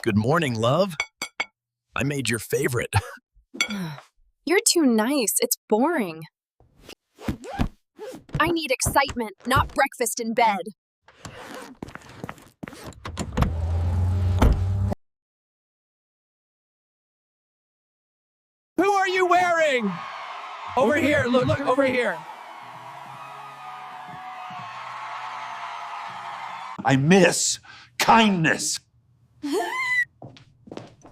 Good morning, love. I made your favorite. You're too nice. It's boring. I need excitement, not breakfast in bed. Who are you wearing? Over here, look over here. I miss kindness.